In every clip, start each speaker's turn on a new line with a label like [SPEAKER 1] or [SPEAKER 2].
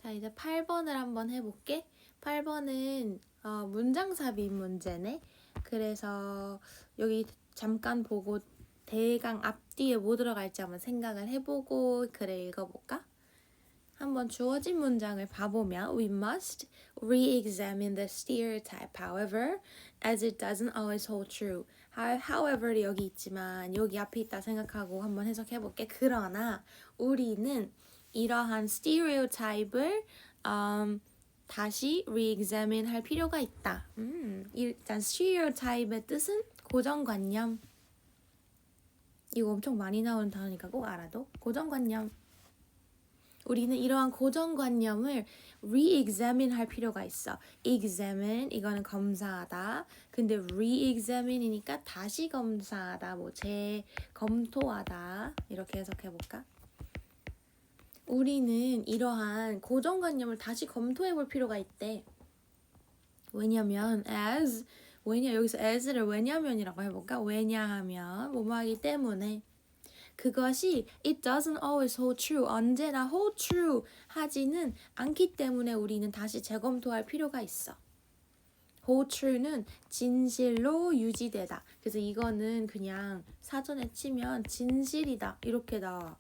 [SPEAKER 1] 자, 이제 8번을 한번 해볼게. 8번은 문장 삽입 문제네. 그래서 여기 잠깐 보고 대강 앞뒤에 뭐 들어갈지 한번 생각을 해보고 글을 읽어볼까? 한번 주어진 문장을 봐보면 We must re-examine the stereotype, however, as it doesn't always hold true. However이 여기 있지만 여기 앞에 있다 생각하고 한번 해석해볼게. 그러나 우리는 이러한 stereotype을 다시 re-examine 할 필요가 있다. 일단 stereotype의 뜻은 고정관념. 이거 엄청 많이 나오는 단어니까 꼭 알아도. 고정관념. 우리는 이러한 고정관념을 re-examine 할 필요가 있어. examine 이거는 검사하다. 근데 re-examine이니까 다시 검사하다, 뭐 재검토하다 이렇게 해석해 볼까? 우리는 이러한 고정관념을 다시 검토해 볼 필요가 있대. 왜냐면 여기서 as를 왜냐면이라고 해볼까? 왜냐하면 뭐뭐하기 때문에 그것이 it doesn't always hold true, 언제나 hold true 하지는 않기 때문에 우리는 다시 재검토할 필요가 있어. hold true는 진실로 유지되다. 그래서 이거는 그냥 사전에 치면 진실이다 이렇게 나와.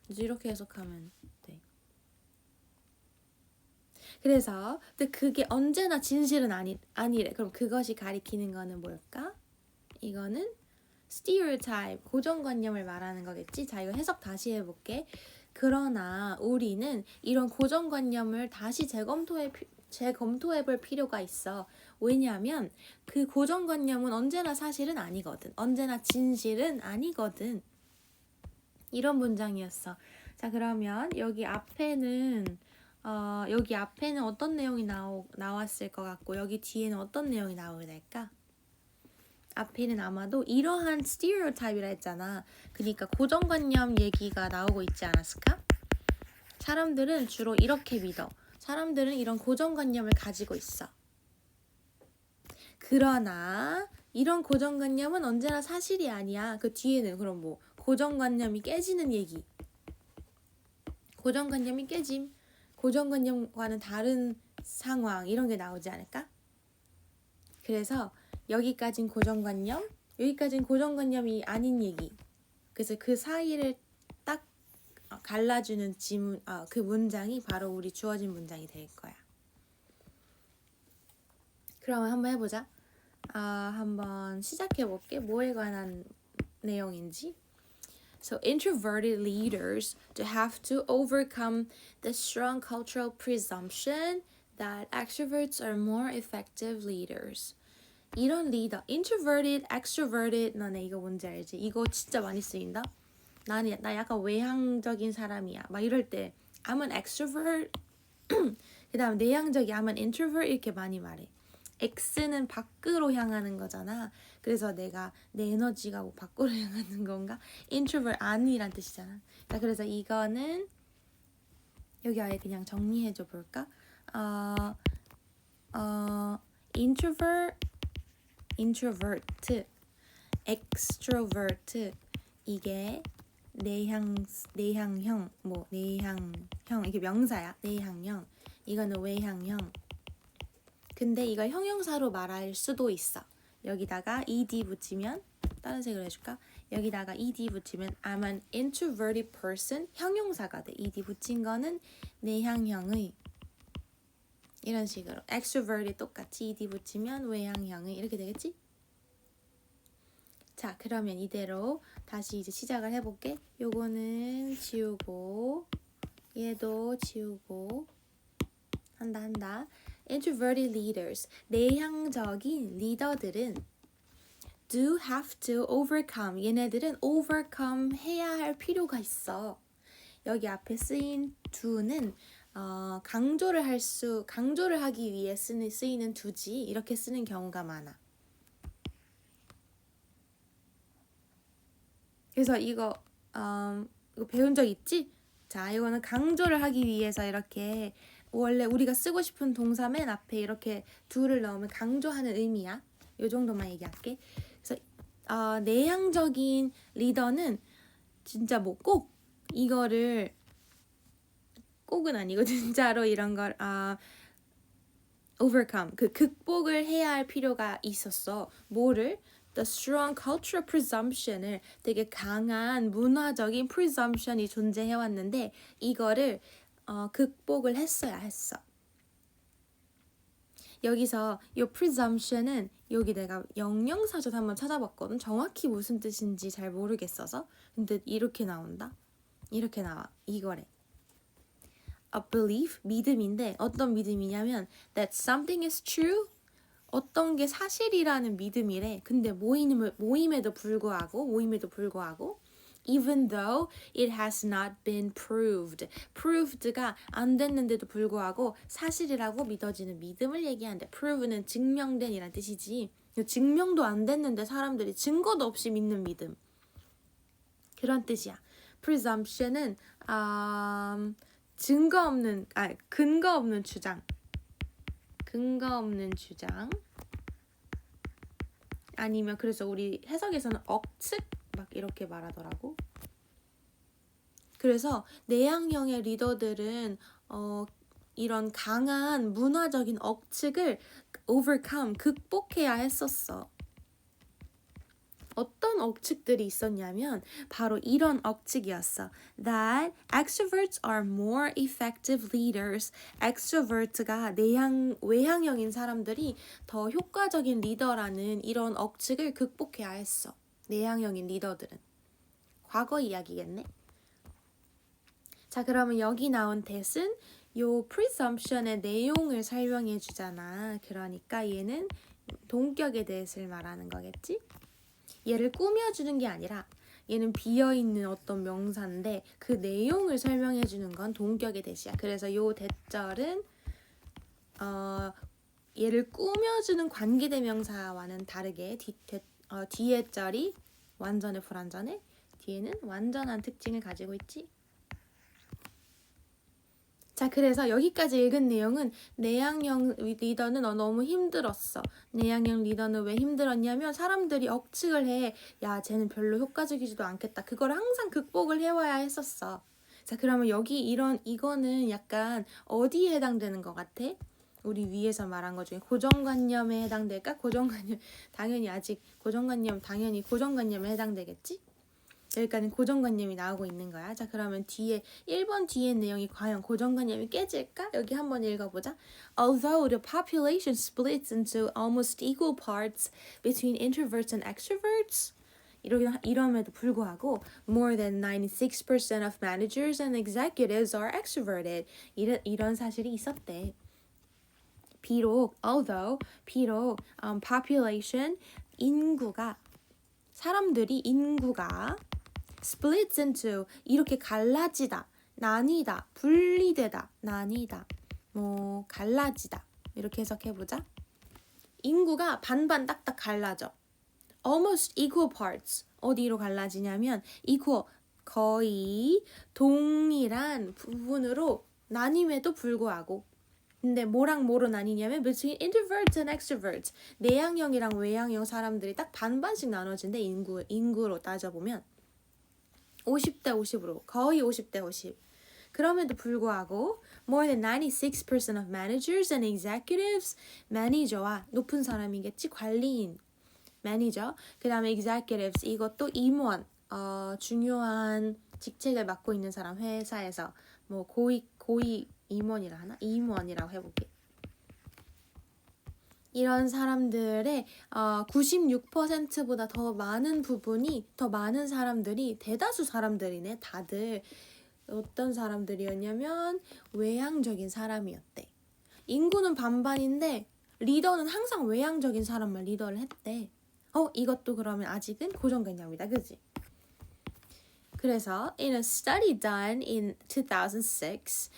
[SPEAKER 1] 그래서 이렇게 해석하면 돼. 그래서 근데 그게 언제나 진실은 아니래. 그럼 그것이 가리키는 거는 뭘까? 이거는 stereotype, 고정관념을 말하는 거겠지? 자, 이거 해석 다시 해볼게. 그러나 우리는 이런 고정관념을 다시 재검토해 볼 필요가 있어. 왜냐하면 그 고정관념은 언제나 사실은 아니거든. 언제나 진실은 아니거든. 이런 문장이었어. 자, 그러면 여기 앞에는 어떤 내용이 나왔을 것 같고 여기 뒤에는 어떤 내용이 나오게 될까? 앞에는 아마도 이러한 stereotype이라 했잖아. 그러니까 고정관념 얘기가 나오고 있지 않았을까? 사람들은 주로 이렇게 믿어. 사람들은 이런 고정관념을 가지고 있어. 그러나 이런 고정관념은 언제나 사실이 아니야. 그 뒤에는 그럼 뭐 고정관념이 깨지는 얘기. 고정관념이 깨짐. 고정관념과는 다른 상황 이런 게 나오지 않을까? 그래서 여기까진 고정관념이 아닌 얘기. 그래서 그 사이를 딱 갈라주는 그 문장이 바로 우리 주어진 문장이 될 거야. 그러면 한번 해보자. 한번 시작해볼게. 뭐에 관한 내용인지. So introverted leaders to have to overcome the strong cultural presumption that extroverts are more effective leaders. 이런 리더, introverted, extroverted, 너네 이거 뭔지 알지? 이거 진짜 많이 쓰인다. 나 약간 외향적인 사람이야. 막 이럴 때 I'm an extrovert. 그 다음 내향적이 I'm an introvert 이렇게 많이 말해. X는 밖으로 향하는 거잖아. 그래서 내 에너지가 뭐 밖으로 향하는 건가? introvert 아니란 뜻이잖아. 자, 그래서 이거는 여기 아예 그냥 정리해줘 볼까? introvert, extrovert 이게 내향형 이게 명사야. 내향형 이거는 외향형. 근데 이걸 형용사로 말할 수도 있어. 여기다가 ed 붙이면 다른 색으로 해줄까? 여기다가 ed 붙이면 I'm an introverted person 형용사가 돼. ed 붙인 거는 내향형의 이런 식으로 extrovert이 똑같이 ed 붙이면 외향형의 이렇게 되겠지? 자, 그러면 이대로 다시 이제 시작을 해볼게. 요거는 지우고 얘도 지우고 한다. Introverted leaders, 내향적인 리더들은 do have to overcome, 얘네들은 overcome 해야 할 필요가 있어. 여기 앞에 쓰인 do는 강조를 하기 위해 쓰이는 do지 이렇게 쓰는 경우가 많아. 그래서 이거 배운 적 있지? 자, 이거는 강조를 하기 위해서 이렇게 원래 우리가 쓰고 싶은 동사 맨 앞에 이렇게 do를 넣으면 강조하는 의미야. 이 정도만 얘기할게. 그래서 내향적인 리더는 진짜 뭐 꼭 이거를 꼭은 아니고 진짜로 이런 걸 overcome 그 극복을 해야 할 필요가 있었어. 뭐를? The strong cultural presumption을 되게 강한 문화적인 presumption이 존재해 왔는데 이거를 극복을 했어야 했어. 여기서 이 presumption은 여기 내가 영영사전 한번 찾아봤거든. 정확히 무슨 뜻인지 잘 모르겠어서. 근데 이렇게 나온다. 이렇게 나와. 이거래. A belief, 믿음인데 어떤 믿음이냐면 that something is true, 어떤 게 사실이라는 믿음이래. 근데 모임에도 불구하고 even though it has not been proved가 안 됐는데도 불구하고 사실이라고 믿어지는 믿음을 얘기하는데 prove는 증명된 이란 뜻이지. 증명도 안 됐는데 사람들이 증거도 없이 믿는 믿음. 그런 뜻이야. presumption은 근거 없는 주장. 아니면 그래서 우리 해석에서는 억측 막 이렇게 말하더라고. 그래서 내향형의 리더들은 이런 강한 문화적인 억측을 overcome, 극복해야 했었어. 어떤 억측들이 있었냐면 바로 이런 억측이었어. That extroverts are more effective leaders. extrovert가 외향형인 사람들이 더 효과적인 리더라는 이런 억측을 극복해야 했어. 내향형인 리더들은. 과거 이야기겠네. 자, 그러면 여기 나온 that은 요 presumption의 내용을 설명해 주잖아. 그러니까 얘는 동격의 that을 말하는 거겠지? 얘를 꾸며주는 게 아니라 얘는 비어있는 어떤 명사인데 그 내용을 설명해주는 건 동격의 that이야. 그래서 요 that절은 얘를 꾸며주는 관계대명사와는 다르게 뒤에 절이 완전해 불완전해? 뒤에는 완전한 특징을 가지고 있지. 자, 그래서 여기까지 읽은 내용은 내향형 리더는 너무 힘들었어. 내향형 리더는 왜 힘들었냐면 사람들이 억측을 해. 야, 쟤는 별로 효과적이지도 않겠다. 그걸 항상 극복을 해와야 했었어. 자, 그러면 이거는 약간 어디에 해당되는 것 같아? 우리 위에서 말한 것 중에 고정관념에 해당될까? 당연히 고정관념에 해당되겠지? 여기까지는 고정관념이 나오고 있는 거야. 자, 그러면 1번 뒤에 내용이 과연 고정관념이 깨질까? 여기 한번 읽어보자. Although the population splits into almost equal parts between introverts and extroverts, 이럼에도 불구하고 more than 96% of managers and executives are extroverted. 이런 사실이 있었대. 비록 population, 인구가 splits into 이렇게 갈라지다, 나뉘다, 분리되다, 갈라지다 이렇게 해석해보자. 인구가 반반 딱딱 갈라져. Almost equal parts 어디로 갈라지냐면 equal 거의 동일한 부분으로 나님에도 불구하고 근데 뭐랑 뭐로 나뉘냐면 between introverts and extroverts 내향형이랑 외향형 사람들이 딱 반반씩 나눠진대. 인구로 따져보면 50대 50으로 거의 50대 50. 그럼에도 불구하고 more than 96% of managers and executives 매니저와 높은 사람이겠지 관리인 매니저 그 다음에 executives 이것도 임원 중요한 직책을 맡고 있는 사람 회사에서 뭐 고위 임원이라 하나? 임원이라고 해볼게. 이런 사람들의 96%보다 더 많은 사람들이 대다수 사람들이네. 다들 어떤 사람들이었냐면 외향적인 사람이었대. 인구는 반반인데 리더는 항상 외향적인 사람만 리더를 했대. 이것도 그러면 아직은 고정관념이다. 그지? 그래서 in a study done in 2006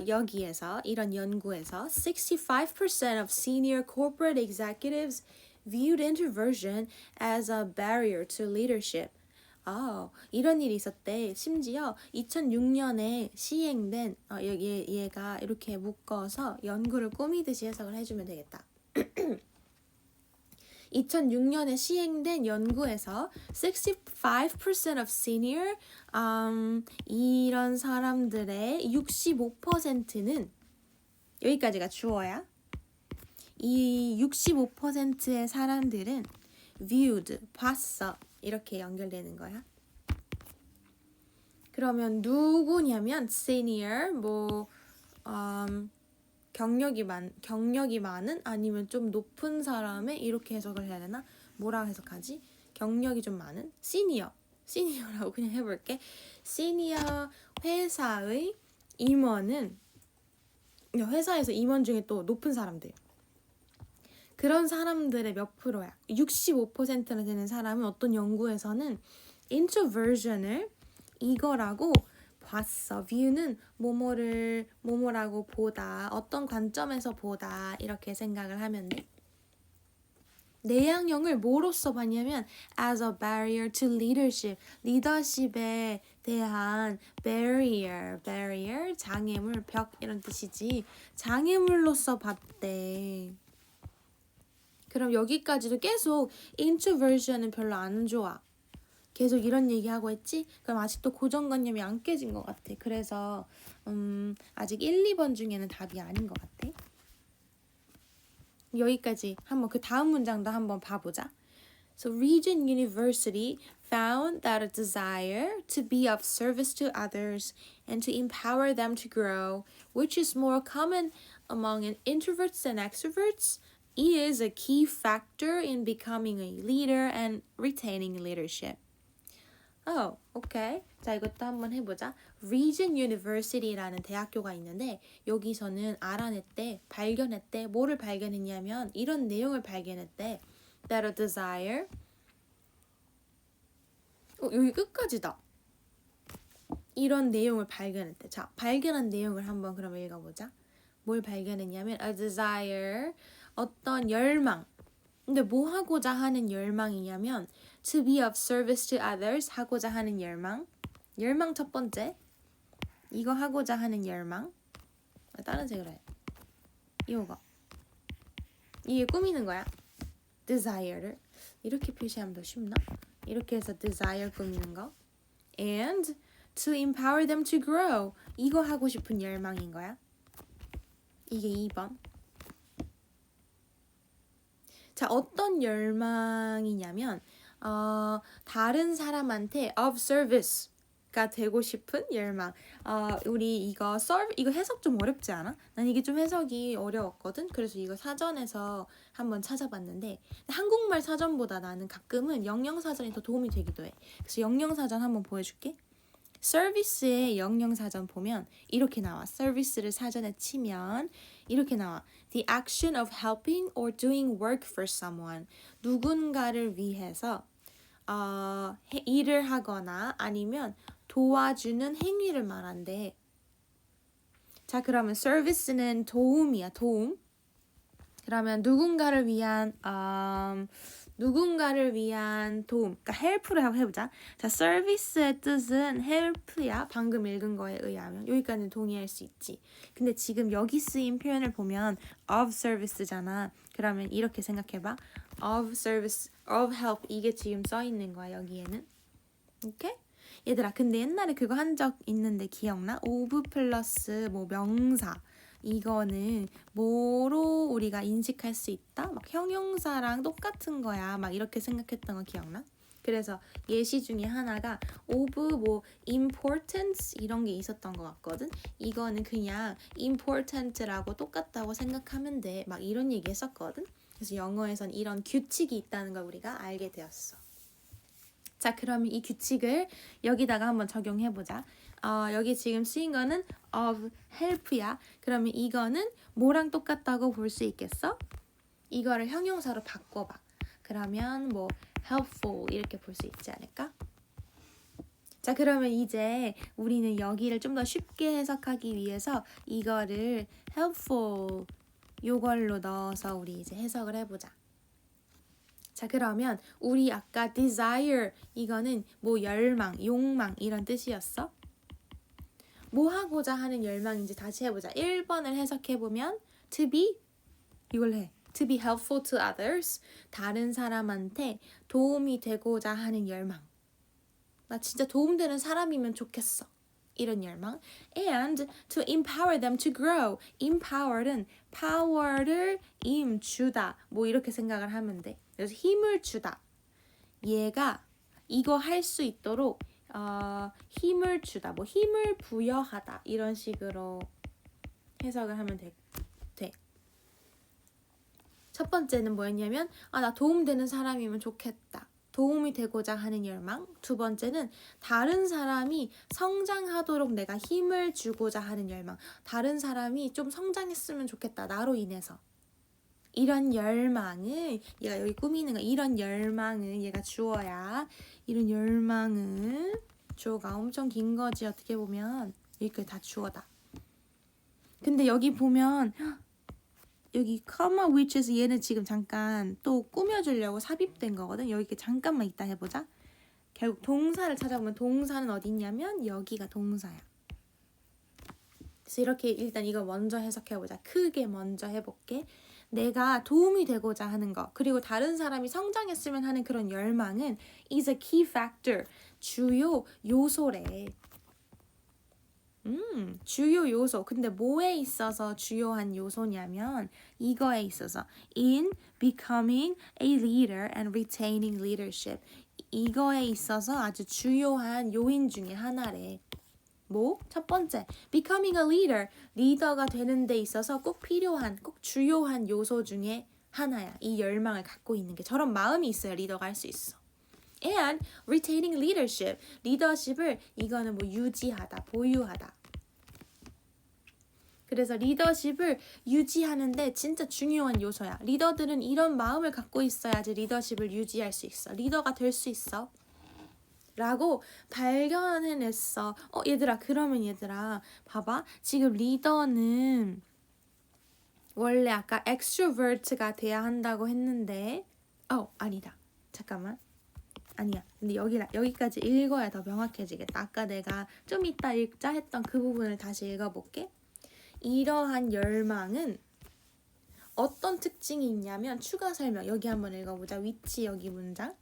[SPEAKER 1] 여기에서 이런 연구에서 65% of senior corporate executives viewed introversion as a barrier to leadership. 이런 일이 있었대. 심지어 2006년에 시행된 얘가 이렇게 묶어서 연구를 꾸미듯이 해석을 해주면 되겠다. 2006년에 시행된 연구에서 65% of senior 이런 사람들의 65%는 여기까지가 주어야. 이 65%의 사람들은 viewed, 봤어. 이렇게 연결되는 거야. 그러면 누구냐면 senior, 경력이 많은 아니면 좀 높은 사람의 이렇게 해석을 해야 되나? 뭐라 해석하지? 경력이 좀 많은 시니어라고 그냥 해볼게. 시니어 회사의 임원은 회사에서 임원 중에 또 높은 사람들. 그런 사람들의 몇 프로야? 65%나 되는 사람은 어떤 연구에서는 introversion을 이거라고 봤어. view는 뭐뭐라고 보다, 어떤 관점에서 보다 이렇게 생각을 하면 돼. 내향형을 뭐로써 봤냐면 as a barrier to leadership, 리더십에 대한 barrier, 장애물, 벽 이런 뜻이지. 장애물로써 봤대. 그럼 여기까지도 계속 introversion은 별로 안 좋아. 계속 이런 얘기하고 있지? 그럼 아직도 고정관념이 안 깨진 것 같아. 그래서 아직 1, 2번 중에는 답이 아닌 것 같아. 여기까지 한번 그 다음 문장도 한번 봐보자. So Regent University found that a desire to be of service to others and to empower them to grow, which is more common among introverts and extroverts, is a key factor in becoming a leader and retaining leadership. 오케이. 자, 이것도 한번 해보자. Regent University라는 대학교가 있는데 여기서는 알아냈대, 발견했대. 뭐를 발견했냐면 이런 내용을 발견했대. That a desire. 여기 끝까지다. 이런 내용을 발견했대. 자, 발견한 내용을 한번 그럼 읽어보자. 뭘 발견했냐면 a desire, 어떤 열망. 근데 뭐 하고자 하는 열망이냐면 to be of service to others, 하고자 하는 열망. 열망 첫 번째. 이거 하고자 하는 열망. 다른 색으로 해. 이거. 이게 꾸미는 거야. desire를. 이렇게 표시하면 더 쉽나? 이렇게 해서 desire 꾸미는 거. And to empower them to grow. 이거 하고 싶은 열망인 거야. 이게 2번. 자, 어떤 열망이냐면 다른 사람한테 of service가 되고 싶은 열망. 우리 이거 해석 좀 어렵지 않아? 난 이게 좀 해석이 어려웠거든. 그래서 이거 사전에서 한번 찾아봤는데 한국말 사전보다 나는 가끔은 영영사전이 더 도움이 되기도 해. 그래서 영영사전 한번 보여줄게. 서비스의 영영사전 보면 이렇게 나와. 서비스를 사전에 치면 이렇게 나와. The action of helping or doing work for someone. 누군가를 위해서 일을 하거나 아니면 도와주는 행위를 말한대. 자, 그러면 서비스는 도움이야. 도움. 그러면 누군가를 위한 도움, 그러니까 help를 해보자. 자, service의 뜻은 help야. 방금 읽은 거에 의하면 여기까지는 동의할 수 있지. 근데 지금 여기 쓰인 표현을 보면 of service잖아. 그러면 이렇게 생각해봐. of service, of help 이게 지금 써 있는 거야 여기에는. 오케이? 얘들아, 근데 옛날에 그거 한 적 있는데 기억나? of 플러스 명사. 이거는 뭐로 우리가 인식할 수 있다? 막 형용사랑 똑같은 거야. 막 이렇게 생각했던 거 기억나? 그래서 예시 중에 하나가 of importance 이런 게 있었던 것 같거든. 이거는 그냥 important라고 똑같다고 생각하면 돼. 막 이런 얘기 했었거든. 그래서 영어에선 이런 규칙이 있다는 걸 우리가 알게 되었어. 자, 그러면 이 규칙을 여기다가 한번 적용해보자. 여기 지금 쓰인 거는 of help야. 그러면 이거는 뭐랑 똑같다고 볼 수 있겠어? 이거를 형용사로 바꿔봐. 그러면 helpful 이렇게 볼 수 있지 않을까? 자, 그러면 이제 우리는 여기를 좀 더 쉽게 해석하기 위해서 이거를 helpful 요걸로 넣어서 우리 이제 해석을 해보자. 자, 그러면 우리 아까 desire 이거는 열망, 욕망 이런 뜻이었어? 뭐 하고자 하는 열망인지 다시 해보자. 1번을 해석해보면 to be 이걸 해. to be helpful to others. 다른 사람한테 도움이 되고자 하는 열망. 나 진짜 도움되는 사람이면 좋겠어. 이런 열망. And to empower them to grow. empower는 power를 주다. 뭐 이렇게 생각을 하면 돼. 그래서 힘을 주다. 얘가 이거 할 수 있도록 힘을 주다. 뭐 힘을 부여하다. 이런 식으로 해석을 하면 돼. 첫 번째는 뭐였냐면 나 도움되는 사람이면 좋겠다. 도움이 되고자 하는 열망. 두 번째는 다른 사람이 성장하도록 내가 힘을 주고자 하는 열망. 다른 사람이 좀 성장했으면 좋겠다. 나로 인해서. 이런 열망을 얘가 여기 꾸미는 거. 이런 열망을 얘가 주어야. 이런 열망을 주어가 엄청 긴 거지. 어떻게 보면 여기까지 다 주어다. 근데 여기 보면 여기 comma which에서 얘는 지금 잠깐 또 꾸며주려고 삽입된 거거든. 여기 잠깐만 이따 해보자. 결국 동사를 찾아보면 동사는 어디 있냐면 여기가 동사야. 그래서 이렇게 일단 이거 먼저 해석해보자. 크게 먼저 해볼게. 내가 도움이 되고자 하는 거 그리고 다른 사람이 성장했으면 하는 그런 열망은 is a key factor. 주요 요소래. 주요 요소. 근데 뭐에 있어서 주요한 요소냐면 이거에 있어서 in becoming a leader and retaining leadership. 이거에 있어서 아주 주요한 요인 중에 하나래. 뭐? 첫 번째, becoming a leader. 리더가 되는 데 있어서 꼭 필요한, 꼭 주요한 요소 중에 하나야. 이 열망을 갖고 있는 게. 저런 마음이 있어야 리더가 할 수 있어. And retaining leadership. 리더십을 이거는 뭐 유지하다, 보유하다. 그래서 리더십을 유지하는데 진짜 중요한 요소야. 리더들은 이런 마음을 갖고 있어야지 리더십을 유지할 수 있어. 리더가 될 수 있어. 라고 발견해냈어. 얘들아, 그러면 얘들아, 봐봐. 지금 리더는 원래 아까 extrovert가 돼야 한다고 했는데, 아니다. 잠깐만. 아니야. 근데 여기까지 읽어야 더 명확해지겠다. 아까 내가 좀 이따 읽자 했던 그 부분을 다시 읽어볼게. 이러한 열망은 어떤 특징이 있냐면 추가 설명. 여기 한번 읽어보자. which 여기 문장.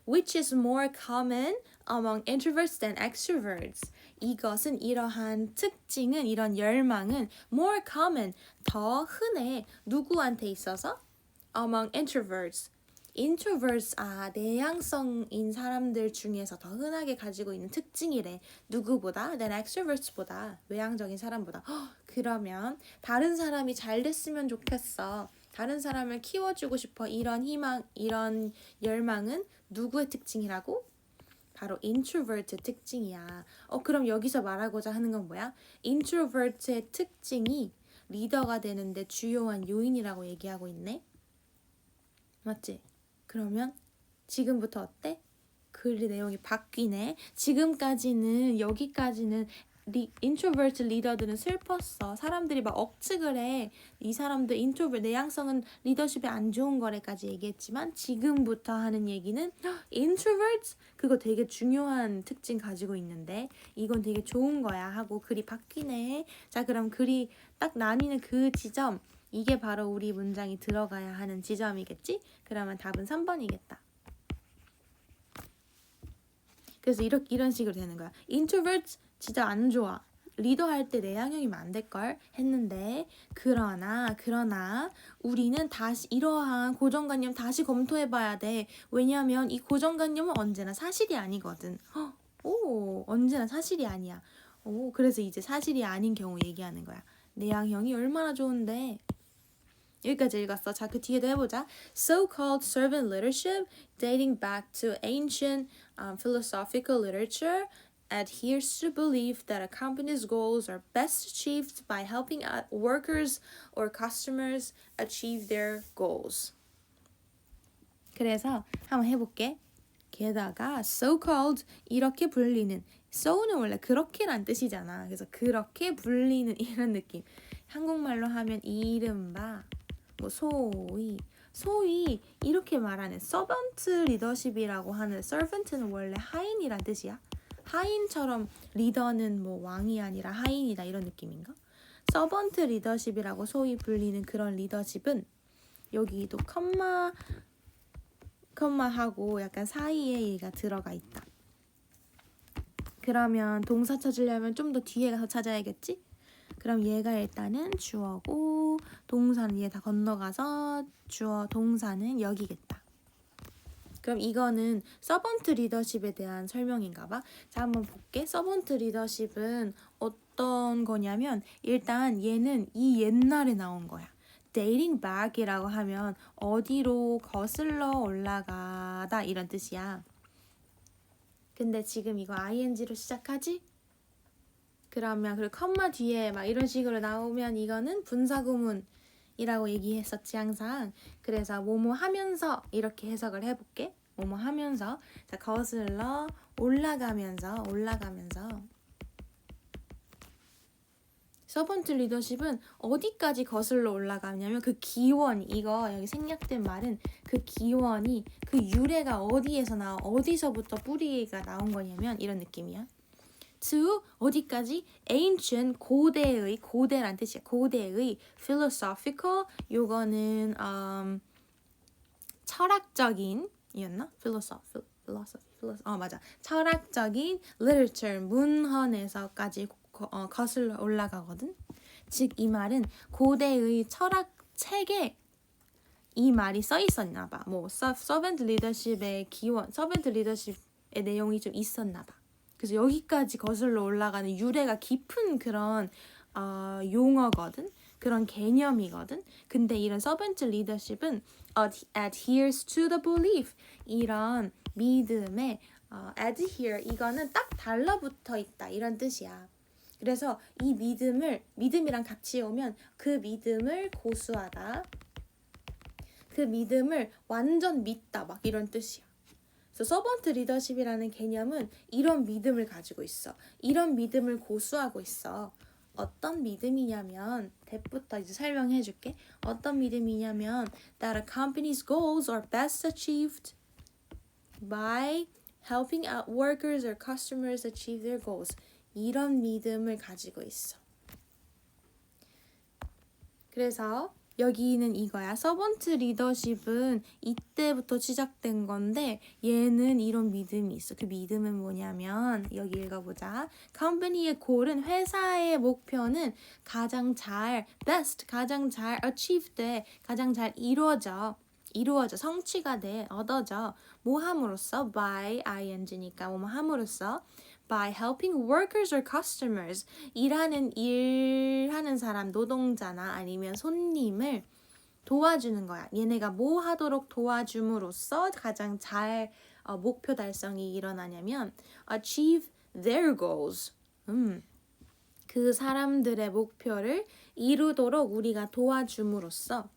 [SPEAKER 1] Which is more common among introverts than extroverts. 이것은 이러한 특징은 이런 열망은 more common 더 흔해. 누구한테 있어서? Among introverts. introverts 내향성인 사람들 중에서 더 흔하게 가지고 있는 특징이래. 누구보다? than extroverts보다. 외향적인 사람보다. 그러면 다른 사람이 잘 됐으면 좋겠어. 다른 사람을 키워주고 싶어. 이런 희망, 이런 열망은 누구의 특징이라고? 바로 introvert 특징이야. 그럼 여기서 말하고자 하는 건 뭐야? introvert의 특징이 리더가 되는데 주요한 요인이라고 얘기하고 있네. 맞지? 그러면 지금부터 어때? 글 내용이 바뀌네. 지금까지는 여기까지는 인트로버트 리더들은 슬펐어. 사람들이 막 억측을 해. 이 사람들 인트로버트 내향성은 리더십에 안 좋은 거래까지 얘기했지만 지금부터 하는 얘기는 인트로버트 그거 되게 중요한 특징 가지고 있는데 이건 되게 좋은 거야 하고 글이 바뀌네. 자, 그럼 글이 딱 나뉘는 그 지점, 이게 바로 우리 문장이 들어가야 하는 지점이겠지? 그러면 답은 3번이겠다. 그래서 이런 식으로 되는 거야. introvert 진짜 안 좋아. 리더 할 때 내향형이면 안 될걸 했는데 그러나 우리는 다시 이러한 고정관념 다시 검토해봐야 돼. 왜냐하면 이 고정관념은 언제나 사실이 아니거든. 언제나 사실이 아니야. 그래서 이제 사실이 아닌 경우 얘기하는 거야. 내향형이 얼마나 좋은데. 여기까지 읽었어. 자, 그 뒤에도 해보자. So-called servant leadership, dating back to ancient philosophical literature, adheres to the belief that a company's goals are best achieved by helping workers or customers achieve their goals. 그래서 한번 해볼게. 게다가 so-called 이렇게 불리는 so는 원래 그렇게란 뜻이잖아. 그래서 그렇게 불리는 이런 느낌. 한국말로 하면 이른바 뭐 소위 이렇게 말하는 서번트 리더십이라고 하는 servant는 원래 하인이란 뜻이야. 하인처럼 리더는 뭐 왕이 아니라 하인이다 이런 느낌인가? 서번트 리더십이라고 소위 불리는 그런 리더십은 여기도 컴마하고 약간 사이에 얘가 들어가 있다. 그러면 동사 찾으려면 좀 더 뒤에 가서 찾아야겠지? 그럼 얘가 일단은 주어고 동사는 얘 다 건너가서 주어 동사는 여기겠다. 그럼 이거는 서번트 리더십에 대한 설명인가 봐. 자, 한번 볼게. 서번트 리더십은 어떤 거냐면 일단 얘는 이 옛날에 나온 거야. dating back이라고 하면 어디로 거슬러 올라가다 이런 뜻이야. 근데 지금 이거 ing로 시작하지? 그러면 그리고 컴마 뒤에 막 이런 식으로 나오면 이거는 분사구문이라고 얘기했었지 항상. 그래서 뭐뭐 하면서 이렇게 해석을 해볼게. 뭐뭐 하면서 자 거슬러 올라가면서 서번트 리더십은 어디까지 거슬러 올라가냐면 그 기원 이거 여기 생략된 말은 그 기원이 그 유래가 어디에서 어디서부터 뿌리가 나온 거냐면 이런 느낌이야. to 어디까지? ancient 고대란 뜻이야. 고대의 philosophical 요거는 철학적인이었나? philosophy 맞아. 철학적인 literature 문헌에서까지 거슬러 올라가거든. 즉 이 말은 고대의 철학 책에 이 말이 써 있었나 봐. 뭐 서번트 리더십의 기원, 서번트 리더십의 내용이 좀 있었나 봐. 그래서 여기까지 거슬러 올라가는 유래가 깊은 그런 용어거든. 그런 개념이거든. 근데 이런 서번트 리더십은 adheres to the belief 이런 믿음에 adhere 이거는 딱 달라붙어 있다 이런 뜻이야. 그래서 이 믿음이랑 같이 오면 그 믿음을 고수하다. 그 믿음을 완전 믿다 막 이런 뜻이야. 그래서 서번트 리더십이라는 개념은 이런 믿음을 가지고 있어. 이런 믿음을 고수하고 있어. 어떤 믿음이냐면 대부터 이제 설명해 줄게. 어떤 믿음이냐면 that a company's goals are best achieved by helping out workers or customers achieve their goals. 이런 믿음을 가지고 있어. 그래서 여기는 이거야. 서번트 리더십은 이때부터 시작된 건데 얘는 이런 믿음이 있어. 그 믿음은 뭐냐면 여기 읽어보자. 컴퍼니의 골은 회사의 목표는 가장 잘 achieve 돼. 가장 잘 이루어져 성취가 돼. 얻어져. 뭐 함으로써 by ing니까 뭐 함으로써 by helping workers or customers 일하는 사람 노동자나 아니면 손님을 도와주는 거야. 얘네가 뭐 하도록 도와줌으로써 가장 잘 목표 달성이 일어나냐면 achieve their goals. 그 사람들의 목표를 이루도록 우리가 도와줌으로써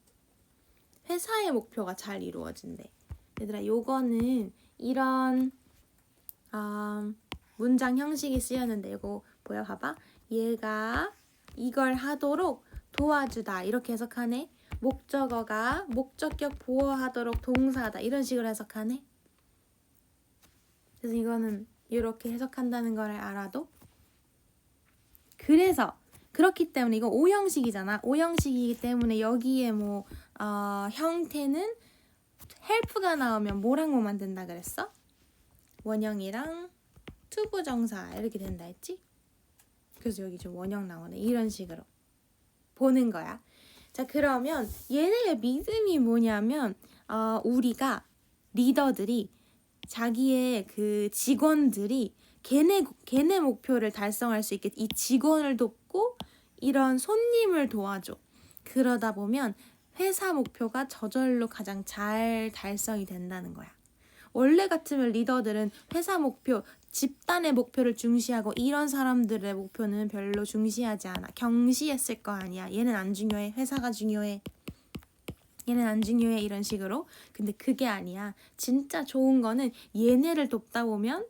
[SPEAKER 1] 회사의 목표가 잘 이루어진대. 얘들아 요거는 이런 문장 형식이 쓰였는데 이거 보여 봐봐. 얘가 이걸 하도록 도와주다 이렇게 해석하네. 목적어가 목적격 보호하도록 동사다 이런 식으로 해석하네. 그래서 이거는 이렇게 해석한다는 걸 알아도 그래서 그렇기 때문에 이거 오형식이잖아. 오형식이기 때문에 여기에 뭐 형태는 help가 나오면 뭐랑 뭐 만든다 그랬어? 원형이랑 투부정사 이렇게 된다 했지? 그래서 여기 좀 원형 나오네. 이런 식으로 보는 거야. 자 그러면 얘네의 믿음이 뭐냐면 우리가 리더들이 자기의 그 직원들이 걔네 목표를 달성할 수 있게 이 직원을 돕고 이런 손님을 도와줘. 그러다 보면 회사 목표가 저절로 가장 잘 달성이 된다는 거야. 원래 같으면 리더들은 회사 목표, 집단의 목표를 중시하고 이런 사람들의 목표는 별로 중시하지 않아. 경시했을 거 아니야. 얘는 안 중요해. 회사가 중요해. 얘는 안 중요해. 이런 식으로. 근데 그게 아니야. 진짜 좋은 거는 얘네를 돕다 보면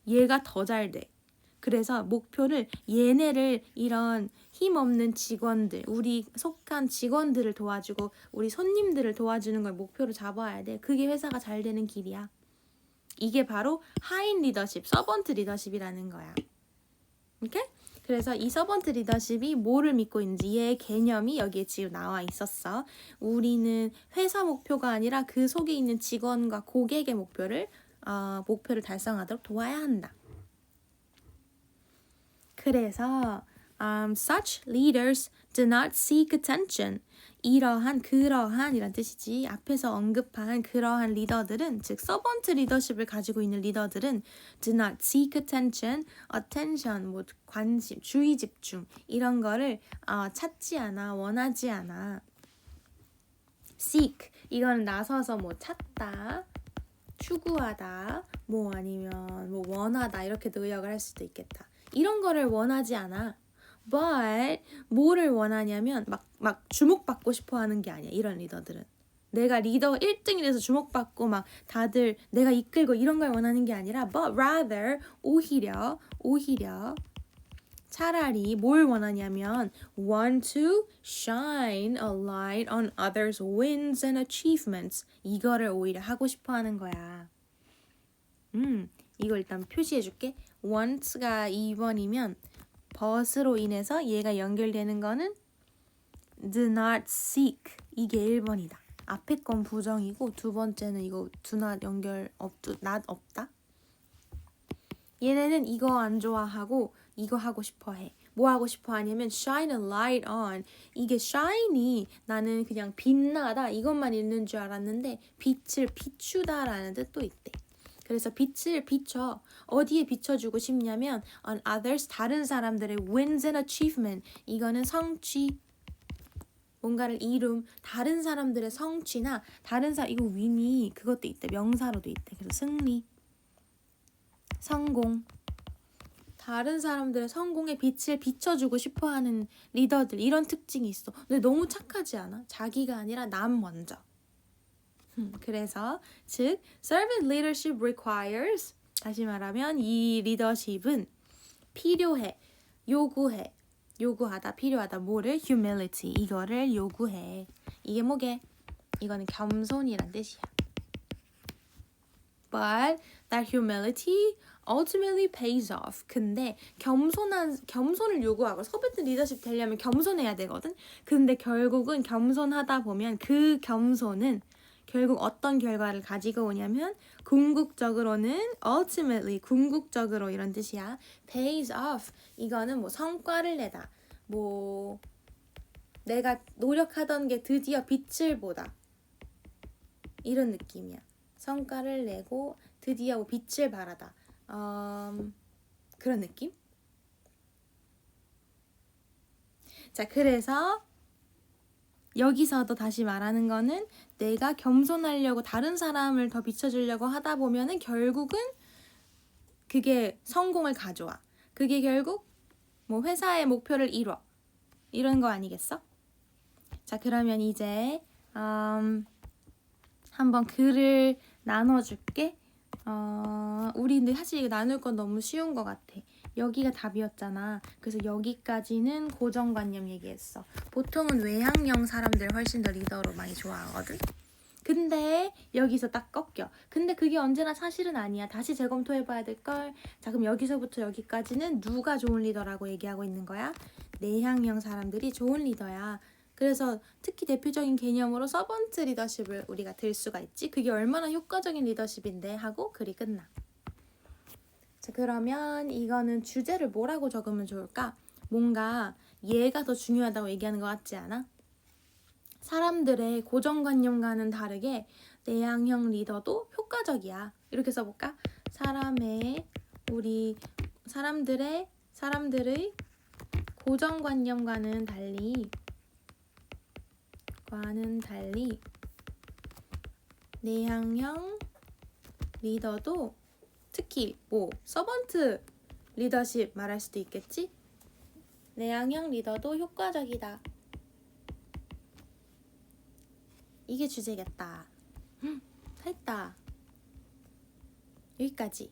[SPEAKER 1] 얘가 더 잘 돼. 그래서 목표를 얘네를 이런 힘없는 직원들, 우리 속한 직원들을 도와주고 우리 손님들을 도와주는 걸 목표로 잡아야 돼. 그게 회사가 잘 되는 길이야. 이게 바로 하인 리더십, 서번트 리더십이라는 거야. 오케이? 그래서 이 서번트 리더십이 뭐를 믿고 있는지 얘의 개념이 여기에 지금 나와 있었어. 우리는 회사 목표가 아니라 그 속에 있는 직원과 고객의 목표를 달성하도록 도와야 한다. 그래서 such leaders do not seek attention. 그러한 이란 뜻이지. 앞에서 언급한 그러한 리더들은, 즉 서번트 리더십을 가지고 있는 리더들은 do not seek attention, 뭐 관심, 주의 집중 이런 거를 찾지 않아, 원하지 않아. seek 이거는 나서서 뭐 찾다, 추구하다, 뭐 아니면 뭐 원하다 이렇게도 의역을 할 수도 있겠다. 이런 거를 원하지 않아. But 뭐를 원하냐면 막 주목받고 싶어 하는 게 아니야. 이런 리더들은. 내가 리더 1등이 돼서 주목받고 막 다들 내가 이끌고 이런 걸 원하는 게 아니라 but rather 오히려 차라리 뭘 원하냐면 want to shine a light on others' wins and achievements. 이거를 오히려 하고 싶어 하는 거야. 이거 일단 표시해 줄게. want가 2번이면 but으로 인해서 얘가 연결되는 거는 do not seek 이게 1번이다. 앞에 건 부정이고 두 번째는 이거 do not 연결 not 없다. 얘네는 이거 안 좋아하고 이거 하고 싶어 해. 뭐 하고 싶어 하냐면 shine a light on. 이게 shine이 나는 그냥 빛나다 이것만 있는 줄 알았는데 빛을 비추다라는 뜻도 있대. 그래서 빛을 비춰. 어디에 비춰주고 싶냐면 on others, 다른 사람들의 wins and achievement. 이거는 성취, 뭔가를 이룸, 다른 사람들의 성취나 이거 win이 그것도 있대. 명사로도 있대. 그래서 승리, 성공. 다른 사람들의 성공에 빛을 비춰주고 싶어하는 리더들, 이런 특징이 있어. 근데 너무 착하지 않아? 자기가 아니라 남 먼저. 그래서 즉 servant leadership requires, 다시 말하면 이 리더십은 필요해, 요구하다, 필요하다. 뭐를? humility, 이거를 요구해. 이게 뭐게? 이거는 겸손이란 뜻이야. But that humility ultimately pays off. 근데 겸손을 요구하고 서번트 리더십 되려면 겸손해야 되거든. 근데 결국은 겸손하다 보면 그 겸손은 결국 어떤 결과를 가지고 오냐면 궁극적으로는 ultimately, 궁극적으로 이런 뜻이야. pays off. 이거는 뭐 성과를 내다. 뭐 내가 노력하던 게 드디어 빛을 보다. 이런 느낌이야. 성과를 내고 드디어 뭐 빛을 발하다. 그런 느낌? 자, 그래서 여기서도 다시 말하는 거는 내가 겸손하려고 다른 사람을 더 비춰주려고 하다 보면은 결국은 그게 성공을 가져와. 그게 결국 뭐 회사의 목표를 이뤄. 이런 거 아니겠어? 자, 그러면 이제 한번 글을 나눠줄게. 우리 근데 사실 이거 나눌 건 너무 쉬운 것 같아. 여기가 답이었잖아. 그래서 여기까지는 고정관념 얘기했어. 보통은 외향형 사람들 훨씬 더 리더로 많이 좋아하거든. 근데 여기서 딱 꺾여. 근데 그게 언제나 사실은 아니야. 다시 재검토해봐야 될걸. 자, 그럼 여기서부터 여기까지는 누가 좋은 리더라고 얘기하고 있는 거야? 내향형 사람들이 좋은 리더야. 그래서 특히 대표적인 개념으로 서번트 리더십을 우리가 들 수가 있지. 그게 얼마나 효과적인 리더십인데 하고 글이 끝나. 자, 그러면 이거는 주제를 뭐라고 적으면 좋을까? 뭔가 얘가 더 중요하다고 얘기하는 것 같지 않아? 사람들의 고정관념과는 다르게 내향형 리더도 효과적이야. 이렇게 써볼까? 사람들의 고정관념과는 달리 내향형 리더도 특히 뭐 서번트 리더십 말할 수도 있겠지? 내향형 리더도 효과적이다. 이게 주제겠다. 됐다. 여기까지.